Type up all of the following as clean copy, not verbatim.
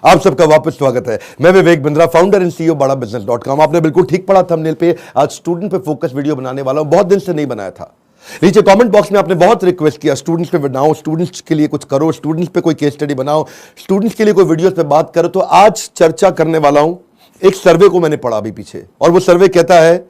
आप सबका वापस स्वागत है। मैं Vivek Bindra, founder and CEO बड़ा बिजनेस.com। आपने बिल्कुल ठीक पढ़ा थंबनेल पे। आज स्टूडेंट पे फोकस वीडियो बनाने वाला हूं, बहुत दिन से नहीं बनाया था। नीचे कमेंट बॉक्स में आपने बहुत रिक्वेस्ट किया स्टूडेंट्स पे बनाओ, स्टूडेंट्स के लिए कुछ करो, स्टूडेंट्स पे कोई केस स्टडी बनाओ, स्टूडेंट्स के लिए कोई वीडियोस पे बात करो। तो आज चर्चा करने वाला हूं एक सर्वे को मैंने पढ़ा अभी पीछे, और वो सर्वे कहता है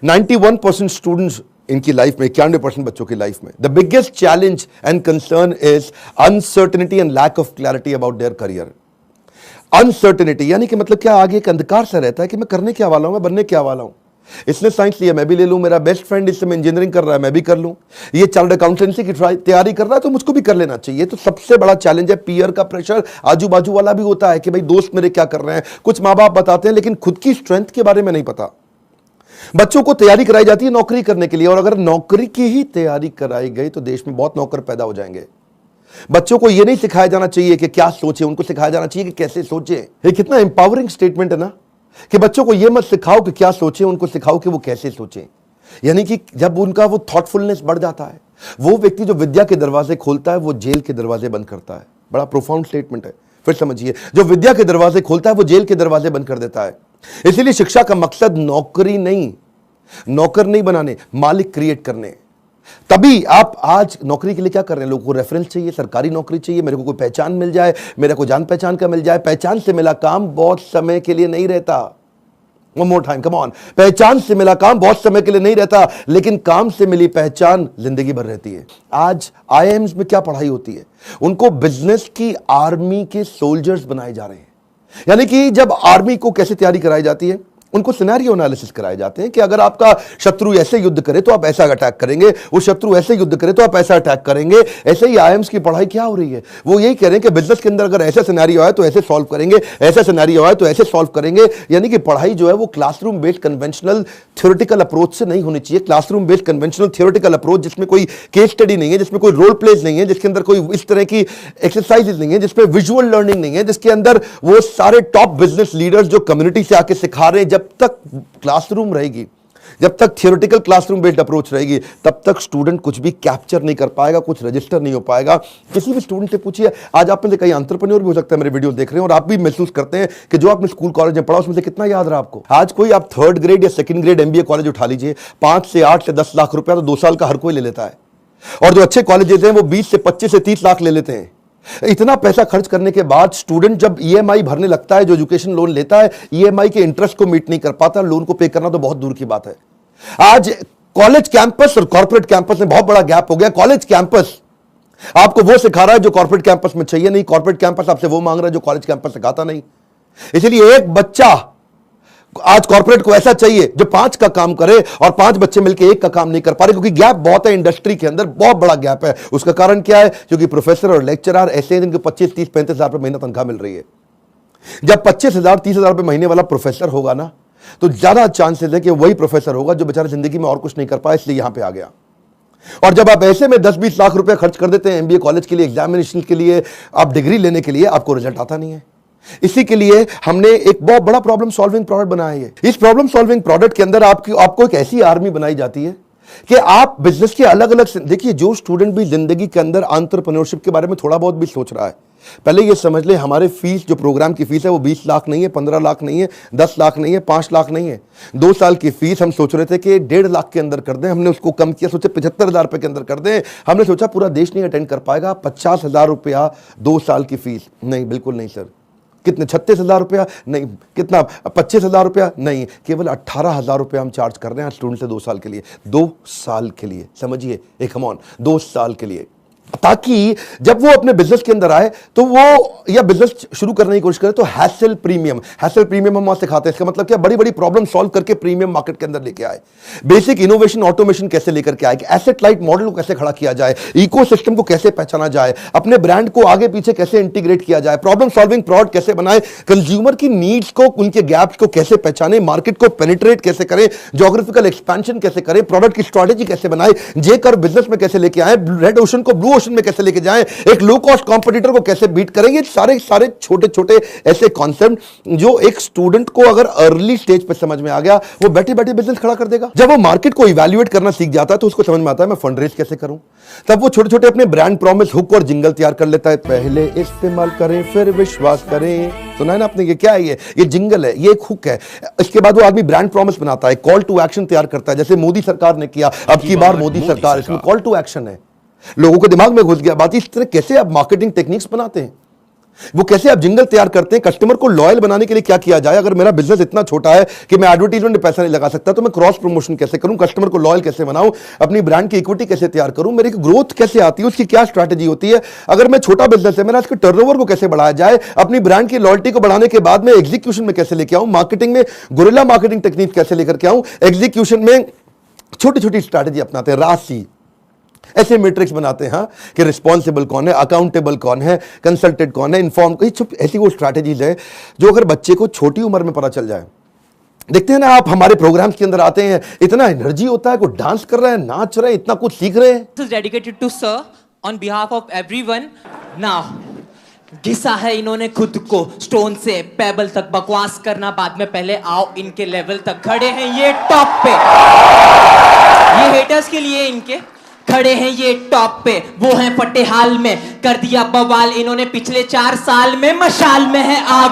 91% स्टूडेंट्स इनकी लाइफ में, 91% बच्चों की लाइफ में, the biggest challenge and concern is uncertainty and lack of clarity about their career. Uncertainty यानी कि मतलब क्या, आगे एक अंधकार सा रहता है कि मैं करने क्या वाला हूं, मैं बनने क्या वाला हूं। इसने साइंस लिया, मैं भी ले लूं, मेरा बेस्ट फ्रेंड इस समय इंजीनियरिंग कर रहा है, मैं भी कर लूं, ये चार्टर्ड अकाउंटेंसी की तैयारी कर रहा है तो मुझको भी कर लेना चाहिए। तो सबसे बड़ा चैलेंज है पीयर का प्रेशर। आजू बाजू वाला भी होता है कि भाई दोस्त मेरे क्या कर रहे हैं, कुछ माँ बाप बताते हैं, लेकिन खुद की स्ट्रेंथ के बारे में नहीं पता। बच्चों को तैयारी कराई जाती है नौकरी करने के लिए, और अगर नौकरी की ही तैयारी कराई गई तो देश में बहुत नौकर पैदा हो जाएंगे। बच्चों को यह नहीं सिखाया जाना चाहिए कि क्या सोचे, उनको सिखाया जाना चाहिए कि कैसे सोचे। ये कितना इंपावरिंग स्टेटमेंट है ना, कि बच्चों को यह मत सिखाओ कि क्या सोचे, उनको सिखाओ कि वो कैसे सोचे। यानी कि जब उनका वो थॉटफुलनेस बढ़ जाता है, वो व्यक्ति जो विद्या के दरवाजे खोलता है वो जेल के दरवाजे बंद करता है। बड़ा प्रोफाउंड स्टेटमेंट है, फिर समझिए। जो विद्या के दरवाजे खोलता है वो जेल के दरवाजे बंद कर देता है। इसीलिए शिक्षा का मकसद नौकरी नहीं, नौकर नहीं बनाने, मालिक क्रिएट करने। तभी आप आज नौकरी के लिए क्या कर रहे हैं, लोगों को रेफरेंस चाहिए, सरकारी नौकरी चाहिए, मेरे को कोई पहचान मिल जाए, मेरा को जान पहचान का मिल जाए। पहचान से मिला काम बहुत समय के लिए नहीं रहता। One more time, come on. पहचान से मिला काम बहुत समय के लिए नहीं रहता, लेकिन काम से मिली पहचान जिंदगी भर रहती है। आज आईआईएम्स में क्या पढ़ाई होती है, उनको बिजनेस की आर्मी के सोल्जर्स बनाए जा रहे हैं। यानी कि जब आर्मी को कैसे तैयारी कराई जाती है, उनको सिनेरियो एनालिसिस कराए जाते हैं कि अगर आपका शत्रु ऐसे युद्ध करे तो आप ऐसा अटैक करेंगे, वो शत्रु ऐसे युद्ध करे तो आप ऐसा अटैक करेंगे। ऐसे ही आईएम्स की पढ़ाई क्या हो रही है, वो यही कह रहे हैं कि बिजनेस के अंदर अगर ऐसा सिनेरियो आए तो ऐसे सॉल्व करेंगे, ऐसा सिनेरियो आए तो ऐसे सॉल्व करेंगे। यानी कि पढ़ाई जो है वो classroom based conventional theoretical approach से नहीं होनी चाहिए। Classroom based conventional theoretical approach जिसमें कोई केस स्टडी नहीं है, जिसमें कोई रोल प्लेज नहीं है, जिसके अंदर कोई इस तरह की एक्सरसाइजेज नहीं है, जिसमें विजुअल लर्निंग नहीं है, जिसके अंदर वो सारे टॉप बिजनेस लीडर्स जो कम्युनिटी से आके सिखा रहे हैं। जब तक क्लासरूम रहेगी, जब तक थियोरेटिकल क्लासरूम बेस्ड अप्रोच रहेगी, तब तक स्टूडेंट कुछ भी कैप्चर नहीं कर पाएगा, कुछ रजिस्टर नहीं हो पाएगा। किसी भी स्टूडेंट से पूछिए, आज आप में से कई एंटरप्रेन्योर भी हो सकता है मेरे वीडियो देख रहे हैं, और आप भी महसूस करते हैं कि जो आपने स्कूल कॉलेज में पढ़ा उसमें से कितना याद रहा आपको। आज कोई आप 3rd ग्रेड या 2nd ग्रेड MBA कॉलेज उठा लीजिए, 5 से 8 से 10 लाख रुपया तो 2 साल का हर कोई ले लेता है, और जो अच्छे कॉलेजेस हैं वो 20 से 25 से 30 लाख ले लेते हैं। इतना पैसा खर्च करने के बाद स्टूडेंट जब EMI भरने लगता है, जो एजुकेशन लोन लेता है, EMI के इंटरेस्ट को मीट नहीं कर पाता, लोन को पे करना तो बहुत दूर की बात है। आज कॉलेज कैंपस और कॉर्पोरेट कैंपस में बहुत बड़ा गैप हो गया। कॉलेज कैंपस आपको वो सिखा रहा है जो कॉर्पोरेट कैंपस में चाहिए नहीं, कॉर्पोरेट कैंपस आपसे वो मांग रहा है जो कॉलेज कैंपस सिखाता नहीं। इसलिए एक बच्चा आज कॉर्पोरेट को ऐसा चाहिए जो 5 का काम करे, और 5 बच्चे मिलकर 1 का काम नहीं कर पा रहे, क्योंकि गैप बहुत है इंडस्ट्री के अंदर, बहुत बड़ा गैप है। उसका कारण क्या है, क्योंकि प्रोफेसर और लेक्चरर ऐसे हैं जिनको 25, 30, 35 हजार रुपए महीना तनख्वाह मिल रही है। जब 25,000, 30,000 रुपए महीने वाला प्रोफेसर होगा ना, तो ज्यादा चांसेस है कि वही प्रोफेसर होगा जो बेचारा जिंदगी में और कुछ नहीं कर पाया, इसलिए यहां पर आ गया। और जब आप ऐसे में 10-20 लाख रुपए खर्च कर देते हैं MBA कॉलेज के लिए, एग्जामिनेशन के लिए, आप डिग्री लेने के लिए, आपको रिजल्ट आता नहीं है। इसी के लिए हमने एक बहुत बड़ा प्रॉब्लम सॉल्विंग प्रोडक्ट बनाया है। इस प्रॉब्लम सॉल्विंग प्रोडक्ट के अंदर आपको एक ऐसी आर्मी बनाई जाती है कि आप बिजनेस के अलग अलग, देखिए जो स्टूडेंट भी जिंदगी के अंदर एंटरप्रेन्योरशिप के बारे में थोड़ा बहुत भी सोच रहा है, पहले ये समझ ले हमारे फीस, जो प्रोग्राम की फीस है वो 20 लाख नहीं है, 15 लाख नहीं है, 10 लाख नहीं है, 5 लाख नहीं है। 2 साल की फीस हम सोच रहे थे कि 1.5 लाख के अंदर कर दें, हमने उसको कम किया, सोचे 75,000 रुपए के अंदर कर दें। हमने सोचा पूरा देश नहीं अटेंड कर पाएगा, 50,000 रुपया 2 साल की फीस। नहीं, बिल्कुल नहीं सर। कितने, 36,000 रुपया? नहीं। कितना, 25,000 रुपया? नहीं। केवल 18,000 रुपया हम चार्ज कर रहे हैं स्टूडेंट से 2 साल के लिए। 2 साल के लिए, समझिए, एक कम ऑन, 2 साल के लिए, ताकि जब वो अपने बिजनेस के अंदर आए तो वो, या बिजनेस शुरू करने की कोशिश करे तो हैसल प्रीमियम हम वहां सिखाते हैं। इसका मतलब क्या, बड़ी बड़ी प्रॉब्लम सॉल्व करके प्रीमियम मार्केट के अंदर लेके आए, बेसिक इनोवेशन ऑटोमेशन कैसे लेकर के आए, एसेट लाइट मॉडल को कैसे खड़ा किया जाए, इकोसिस्टम को कैसे पहचाना जाए, अपने ब्रांड को आगे पीछे कैसे इंटीग्रेट किया जाए, प्रॉब्लम सॉल्विंग प्रोडक्ट कैसे बनाए, कंज्यूमर की नीड्स को, उनके गैप्स को कैसे पहचाने, मार्केट को पेनिट्रेट कैसे करें, ज्योग्राफिकल एक्सपेंशन कैसे करें, प्रोडक्ट की स्ट्रेटेजी कैसे बनाए, जे कर बिजनेस में कैसे लेके आए, रेड ओशन को ब्लू प्रमोशन में कैसे लेके जाएं, एक लो कॉस्ट कॉम्पिटिटर को कैसे बीट करेंगे, सारे सारे छोटे छोटे ऐसे कॉन्सेप्ट जो एक स्टूडेंट को अगर अर्ली स्टेज पे समझ में आ गया, वो बैठे बैठे बिजनेस खड़ा कर देगा। जब वो मार्केट को इवैल्यूएट करना सीख जाता है तो उसको समझ में आता है मैं फंड रेज कैसे करूं। तब वो छोटे छोटे अपने ब्रांड प्रॉमिस, हुक और जिंगल तैयार कर लेता है। पहले इस्तेमाल करें फिर विश्वास करें, सुना है ना आपने? ये क्या है? ये जिंगल है, ये एक हुक है। इसके बाद वो आदमी ब्रांड प्रॉमिस बनाता है, कॉल टू एक्शन तैयार करता है, जैसे मोदी सरकार ने किया, अब की बार मोदी सरकार, इसमें कॉल टू एक्शन है। लोगों के दिमाग में घुस गया बात। इस तरह कैसे आप मार्केटिंग टेक्निक्स बनाते हैं, वो कैसे आप जिंगल तैयार करते हैं, कस्टमर को लॉयल बनाने के लिए क्या किया जाए। अगर मेरा बिजनेस इतना छोटा है कि मैं एडवर्टाइजमेंट में पैसा नहीं लगा सकता, तो मैं क्रॉस प्रमोशन कैसे करूं, कस्टमर को लॉयल कैसे बनाऊं, अपनी ब्रांड की इक्विटी कैसे तैयार करूं, मेरी ग्रोथ कैसे आती है, उसकी क्या स्ट्रैटेजी होती है। अगर मैं छोटा बिजनेस है, मेरा इसके टर्नओवर को कैसे बढ़ाया जाए, अपनी ब्रांड की लॉयल्टी को बढ़ाने के बाद में एग्जीक्यूशन में कैसे लेके आऊं, मार्केटिंग में गुरिल्ला मार्केटिंग टेक्निक कैसे लेकर के आऊं, एग्जीक्यूशन में छोटी छोटी स्ट्रैटेजी अपनाते हैं, राशि ऐसे मैट्रिक्स बनाते हैं कि रिस्पॉन्सिबल कौन है, अकाउंटेबल कौन है, कंसल्टेड कौन है, इन्फॉर्म। ऐसी वो स्ट्रैटेजीज है जो अगर बच्चे को छोटी उम्र में पता चल जाए। देखते हैं ना आप, हमारे प्रोग्राम्स के अंदर आते हैं, इतना एनर्जी होता है, कोई डांस कर रहा है, नाच रहे हैं, इतना कुछ सीख रहे हैं। This is dedicated to sir on behalf of everyone. Now, घिसा है इन्होंने खुद को स्टोन से पेबल तक, बकवास करना बाद में, पहले आओ इनके लेवल तक। खड़े हैं ये टॉप पे, ये हेटर्स के लिए इनके खड़े हैं ये टॉप पे, वो हैं फटे हाल में, कर दिया बवाल इन्होंने पिछले 4 साल में। मशाल में है आग,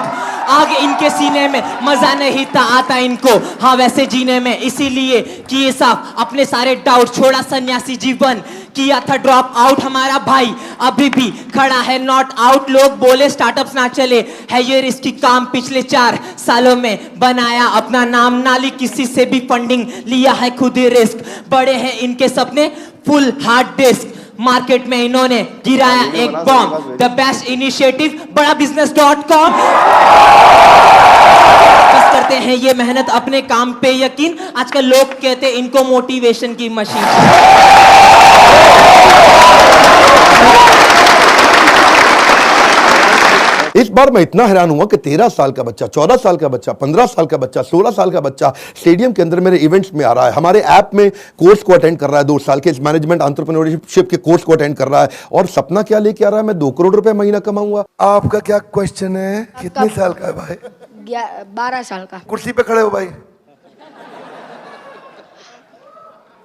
आग इनके सीने में, मजा नहीं था आता इनको हाँ वैसे जीने में, इसीलिए किए साफ अपने सारे डाउट, छोड़ा सन्यासी जीवन, किया था ड्रॉप आउट हमारा भाई, अभी भी खड़ा है नॉट आउट। लोग बोले स्टार्टअप्स ना चले, है ये रिस्की काम, पिछले 4 सालों में बनाया अपना नाम, नाली किसी से भी फंडिंग, लिया है खुद ही रिस्क, बड़े हैं इनके सपने फुल हार्ड डिस्क, मार्केट में इन्होंने गिराया एक बॉम्ब, द बेस्ट इनिशिएटिव बड़ा business.com। बस करते हैं ये मेहनत अपने काम पे यकीन, आजकल लोग कहते हैं इनको मोटिवेशन की मशीन। इस बार मैं इतना हैरान हुआ कि 13 साल का बच्चा, 14 साल का बच्चा, 15 साल का बच्चा, 16 साल का बच्चा स्टेडियम के अंदर मेरे इवेंट्स में आ रहा है, हमारे ऐप में कोर्स को अटेंड कर रहा है, 2 साल के इस मैनेजमेंट एंटरप्रेन्योरशिप के कोर्स को अटेंड कर रहा है, और सपना क्या लेके आ रहा है, मैं 2 करोड़ रुपए महीना कमाऊंगा। आपका क्या क्वेश्चन है? कितने साल का है भाई? 12 साल का। कुर्सी पे खड़े हो भाई।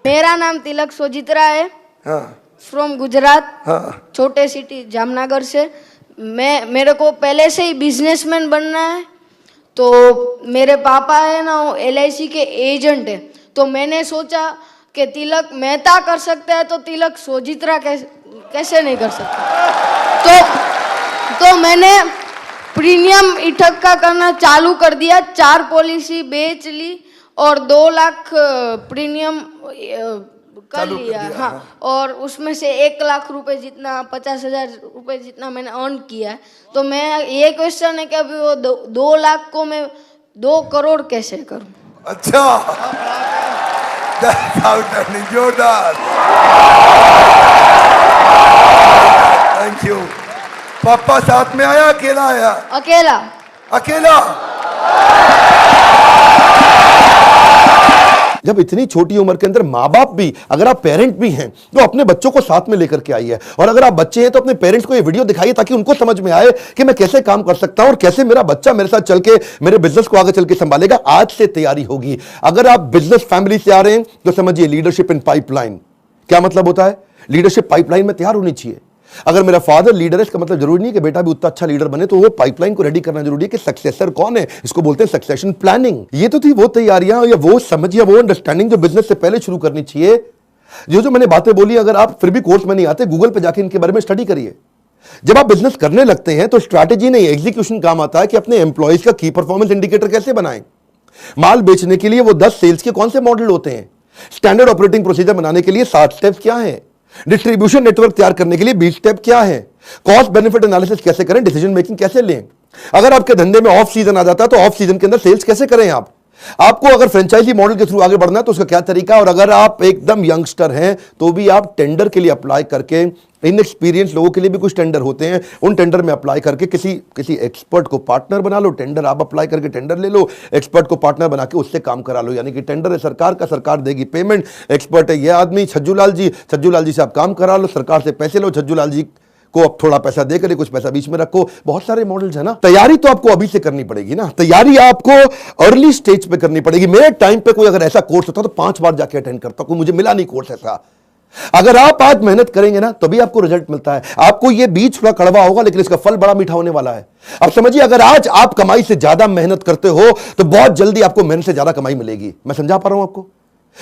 मेरा नाम तिलक सोजित्रा है, हाँ, फ्रॉम गुजरात, हाँ, छोटे सिटी जामनगर से। मेरे को पहले से ही बिजनेसमैन बनना है, तो मेरे पापा है ना वो LIC के एजेंट है, तो मैंने सोचा कि तिलक मेहता कर सकता है तो तिलक सोजित्रा कैसे नहीं कर सकता। तो मैंने प्रीमियम इकट्ठा करना चालू कर दिया, 4 पॉलिसी बेच ली और 2 लाख प्रीमियम कर लिया। हाँ, और उसमें से 1 लाख रुपए जितना, 50,000 रुपए जितना मैंने अर्न किया है। तो मैं ये क्वेश्चन है कि अभी वो 2 लाख को मैं 2 करोड़ कैसे करूं? अच्छा, जोरदार, थैंक यू। पापा साथ में आया, अकेला आया? अकेला। अकेला। जब इतनी छोटी उम्र के अंदर माँ बाप भी, अगर आप पेरेंट भी हैं तो अपने बच्चों को साथ में लेकर के आइए, और अगर आप बच्चे हैं तो अपने पेरेंट्स को ये वीडियो दिखाइए ताकि उनको समझ में आए कि मैं कैसे काम कर सकता हूं और कैसे मेरा बच्चा मेरे साथ चल के मेरे बिजनेस को आगे चल के संभालेगा। आज से तैयारी होगी। अगर आप बिजनेस फैमिली से आ रहे हैं तो समझिए लीडरशिप इन पाइपलाइन। क्या मतलब होता है? लीडरशिप पाइपलाइन में तैयार होनी चाहिए। अगर मेरा फादर लीडर है, इसका मतलब जरूरी नहीं कि बेटा भी उतना अच्छा लीडर बने, तो वो पाइपलाइन को रेडी करना जरूरी है कि सक्सेसर कौन है, इसको बोलते हैं सक्सेशन प्लानिंग। ये तो थी वो तैयारियां या वो समझिए वो अंडरस्टैंडिंग जो बिजनेस से पहले शुरू करनी चाहिए। जो मैंने बातें बोली, अगर आप फिर भी कोर्स में नहीं आते, गूगल पे जाके इनके बारे में स्टडी करिए। जब आप बिजनेस करने लगते हैं तो स्ट्रैटेजी नहीं, एग्जीक्यूशन काम आता है कि अपने एम्प्लॉयज का की परफॉर्मेंस इंडिकेटर कैसे बनाएं। माल बेचने के लिए वो 10 सेल्स के कौन से मॉडल होते हैं, स्टैंडर्ड ऑपरेटिंग प्रोसीजर बनाने के लिए 7 स्टेप्स क्या हैं, डिस्ट्रीब्यूशन नेटवर्क तैयार करने के लिए 20 स्टेप क्या है, कॉस्ट बेनिफिट एनालिसिस कैसे करें, डिसीजन मेकिंग कैसे लें। अगर आपके धंधे में ऑफ सीजन आ जाता है तो ऑफ सीजन के अंदर सेल्स कैसे करें आप, आपको अगर फ्रेंचाइजी मॉडल के थ्रू आगे बढ़ना है तो उसका क्या तरीका है, और अगर आप एकदम यंगस्टर हैं तो भी आप टेंडर के लिए अप्लाई करके, इनएक्सपीरियंस लोगों के लिए भी कुछ टेंडर होते हैं, उन टेंडर में अप्लाई करके किसी एक्सपर्ट को पार्टनर बना लो। टेंडर आप अप्लाई करके टेंडर ले लो, एक्सपर्ट को पार्टनर बना के उससे काम करा लो। यानी कि टेंडर है सरकार का, सरकार देगी पेमेंट, एक्सपर्ट है ये आदमी छज्जू लाल जी से आप काम करा लो, सरकार से पैसे लो, छज्जू लाल जी को अब थोड़ा पैसा दे करे, कुछ पैसा बीच में रखो। बहुत सारे मॉडल्स है ना। तैयारी तो आपको अभी से करनी पड़ेगी ना, तैयारी आपको अर्ली स्टेज पे करनी पड़ेगी। मेरे टाइम पे कोई अगर ऐसा कोर्स होता तो 5 बार जाके अटेंड करता, कोई मुझे मिला नहीं कोर्स ऐसा। अगर आप आज मेहनत करेंगे ना तभी आपको रिजल्ट मिलता है। आपको ये बीज थोड़ा कड़वा होगा लेकिन इसका फल बड़ा मीठा होने वाला है। अब समझिए, अगर आज आप कमाई से ज्यादा मेहनत करते हो तो बहुत जल्दी आपको मेहनत से ज्यादा कमाई मिलेगी। मैं समझा पा रहा हूं आपको?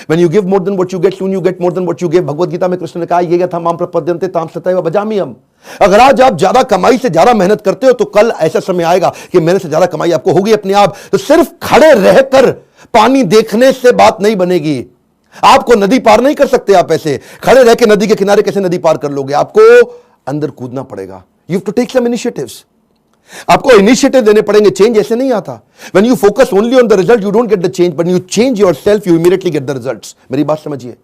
When you give more than what you get, soon you get more than what you give। Bhagavad Gita में कृष्ण ने कहा, ये यथा माम प्रपद्यन्ते ताम सतैव भजाम्यहम्। अगर आज आप ज्यादा कमाई से ज्यादा मेहनत करते हो तो कल ऐसा समय आएगा कि मेहनत से ज्यादा कमाई आपको होगी अपने आप। तो सिर्फ खड़े रहकर पानी देखने से बात नहीं बनेगी। आपको नदी पार नहीं कर सकते आप ऐसे खड़े रह के। नदी के किनारे कैसे नदी पार कर लोगे? आपको अंदर कूदना पड़ेगा। You have to take some initiatives. आपको इनिशिएटिव देने पड़ेंगे। चेंज ऐसे नहीं आता। When you focus only on the result, you don't get the change, but you change yourself, you immediately get the results। मेरी बात समझिए।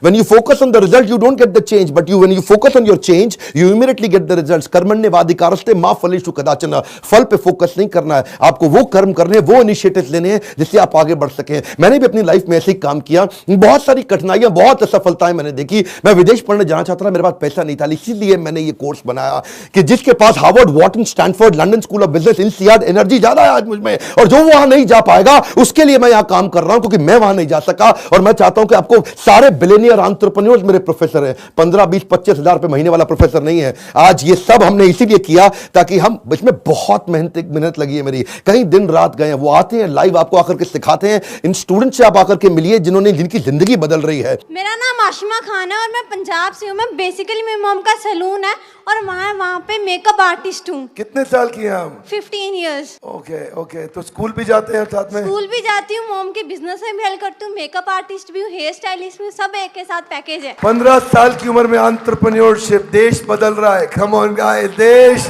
When you focus on the result, you don't get the change, but when you focus on your change, you immediately get the results। कर्मण्येवाधिकारस्ते मा फलेषु कदाचन। फल पे focus नहीं करना है आपको, वो कर्म करने, वो इनिशिएटिव लेने हैं जिससे आप आगे बढ़ सकें। मैंने भी अपनी लाइफ में ऐसे ही काम किया। बहुत सारी कठिनाइयां, बहुत असफलताएं मैंने देखी। मैं विदेश पढ़ने जाना चाहता था, मेरे पास पैसा नहीं था, इसीलिए मैंने ये कोर्स बनाया कि जिसके पास Harvard, Wharton, Stanford, London school of business, INSEAD energy ज्यादा है आज मुझ में, और जो वहां नहीं जा पाएगा उसके लिए मैं यहां काम कर रहा हूं क्योंकि मैं वहां नहीं जा सका। और मैं चाहता हूं कि आपको सारे एंटरप्रेन्योर्स मेरे प्रोफेसर हैं। 15, 20, 25 हजार रुपए महीने वाला प्रोफेसर नहीं है आज। ये सब हमने इसीलिए किया ताकि हम, इसमें बहुत मेहनत लगी है मेरी, कई दिन रात गए हैं। वो आते हैं लाइव, आपको आकर के सिखाते हैं। इन स्टूडेंट से आप आकर के मिलिए जिनकी जिंदगी बदल रही है। मेरा नाम आशिमा खान है और मैं पंजाब से हूँ। मैं बेसिकली मेरी मॉम का सैलून है और वहाँ पे मेकअप आर्टिस्ट हूँ। कितने साल की हैं आप? 15 इयर्स। ओके। तो स्कूल भी जाते हैं साथ में? स्कूल भी जाती हूँ, मॉम के बिजनेस में भी हेल्प करती हूँ, मेकअप आर्टिस्ट भी हूँ, हेयर स्टाइलिस्ट भी हूँ, सब एक के साथ पैकेज है। 15 साल की उम्र में एंटरप्रेन्योरशिप, देश बदल रहा है। कम ऑन गाइस, देश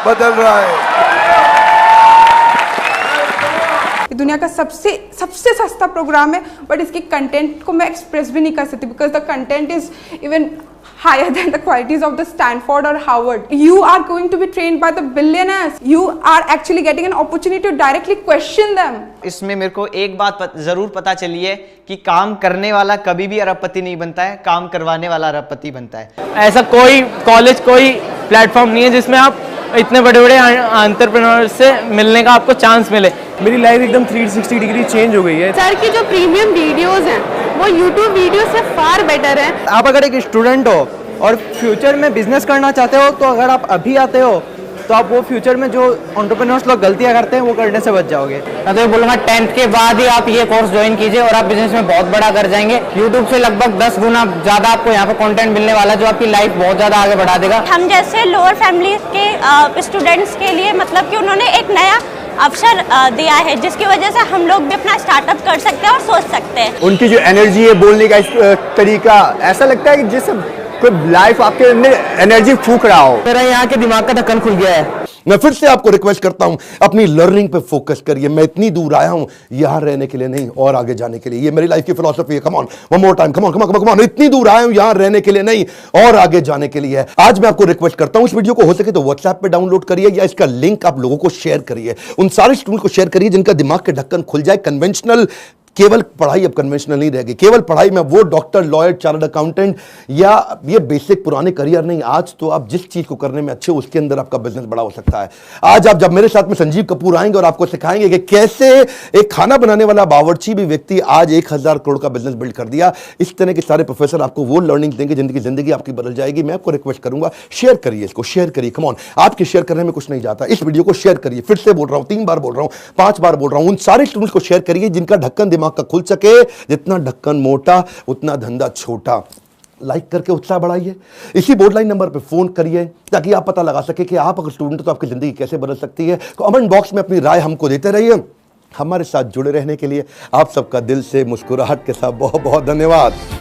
बदल रहा है। ये दुनिया का सबसे सस्ता प्रोग्राम है, बट इसकी कंटेंट को मैं एक्सप्रेस भी नहीं कर सकती because the content is even higher than the qualities of the Stanford or Harvard. You are going to be trained by the billionaires. You are actually getting an opportunity to directly question them. इसमें मेरे को एक बात जरूर पता चली है कि काम करने वाला कभी भी अरबपति नहीं बनता है, काम करवाने वाला अरबपति बनता है। ऐसा कोई कॉलेज, कोई प्लेटफॉर्म नहीं है जिसमें आप इतने बड़े बड़े एंटरप्रेन्योर से मिलने का आपको चांस मिले। मेरी लाइफ एकदम 360 डिग्री चेंज हो गई है। सर की जो प्रीमियम वीडियोस हैं वो YouTube वीडियो से फार बेटर है। आप अगर एक स्टूडेंट हो और फ्यूचर में बिजनेस करना चाहते हो तो अगर आप अभी आते हो तो आप वो फ्यूचर में जो एंटरप्रेन्योर्स लोग गलतियां करते हैं वो करने से बच जाओगे। मैं तो बोलूँगा 10th के बाद ही आप ये कोर्स ज्वाइन कीजिए और आप बिजनेस में बहुत बड़ा कर जाएंगे। YouTube से लगभग 10 गुना ज़्यादा आपको यहाँ पे कंटेंट मिलने वाला है जो आपकी लाइफ बहुत ज़्यादा आगे बढ़ा देगा। हम जैसे लोअर फैमिली के स्टूडेंट्स के लिए मतलब कि उन्होंने एक नया अवसर दिया है जिसकी वजह से हम लोग भी अपना स्टार्टअप कर सकते हैं और सोच सकते हैं। उनकी जो एनर्जी है, बोलने का तरीका, ऐसा लगता है कि जैसे कोई लाइफ आपके अंदर एनर्जी फूंक रहा हो। मेरा यहाँ के दिमाग का ढक्कन खुल गया है। मैं फिर से आपको रिक्वेस्ट करता हूं, अपनी लर्निंग पे फोकस करिए। मैं इतनी दूर आया हूं यहां रहने के लिए नहीं, और आगे जाने के लिए। ये मेरी लाइफ की फिलॉसफी है। Come on, one more time, come on. इतनी दूर आया हूं यहां रहने के लिए नहीं, और आगे जाने के लिए है। आज मैं आपको रिक्वेस्ट करता हूं, इस वीडियो को हो सके तो व्हाट्सएप पे डाउनलोड करिए या इसका लिंक आप लोगों को शेयर करिए। उन सारे स्टूडेंट को शेयर करिए जिनका दिमाग के ढक्कन खुल जाए। कन्वेंशनल केवल पढ़ाई अब कन्वेंशनल नहीं रहेगी। केवल पढ़ाई में वो डॉक्टर, लॉयर, चार्टर्ड अकाउंटेंट या ये बेसिक पुराने करियर नहीं। आज तो आप जिस चीज को करने में अच्छे, उसके अंदर आपका बिजनेस बड़ा हो सकता है। आज आप जब मेरे साथ में संजीव कपूर आएंगे और आपको सिखाएंगे कि कैसे एक खाना बनाने वाला बावर्ची भी व्यक्ति आज 1000 करोड़ का बिजनेस बिल्ड कर दिया। इस तरह के सारे प्रोफेसर आपको वो लर्निंग देंगे जिंदगी आपकी बदल जाएगी। मैं आपको रिक्वेस्ट करूंगा, शेयर करिए इसको, शेयर करिए। कम ऑन, आपके शेयर करने में कुछ नहीं जाता। इस वीडियो को शेयर करिए। फिर से बोल रहा हूं, 3 बार बोल रहा हूं, 5 बार बोल रहा हूं। उन सारे स्टूडेंट्स को शेयर करिए जिनका ढक्कन दिमाग का खुल सके। जितना ढक्कन मोटा उतना धंधा छोटा। लाइक करके उत्साह बढ़ाइए। इसी बोर्ड लाइन नंबर पे फोन करिए ताकि आप पता लगा सके कि आप अगर स्टूडेंट हो तो आपकी जिंदगी कैसे बदल सकती है। कमेंट बॉक्स में अपनी राय हमको देते रहिए। हमारे साथ जुड़े रहने के लिए आप सबका दिल से मुस्कुराहट के साथ बहुत बहुत धन्यवाद।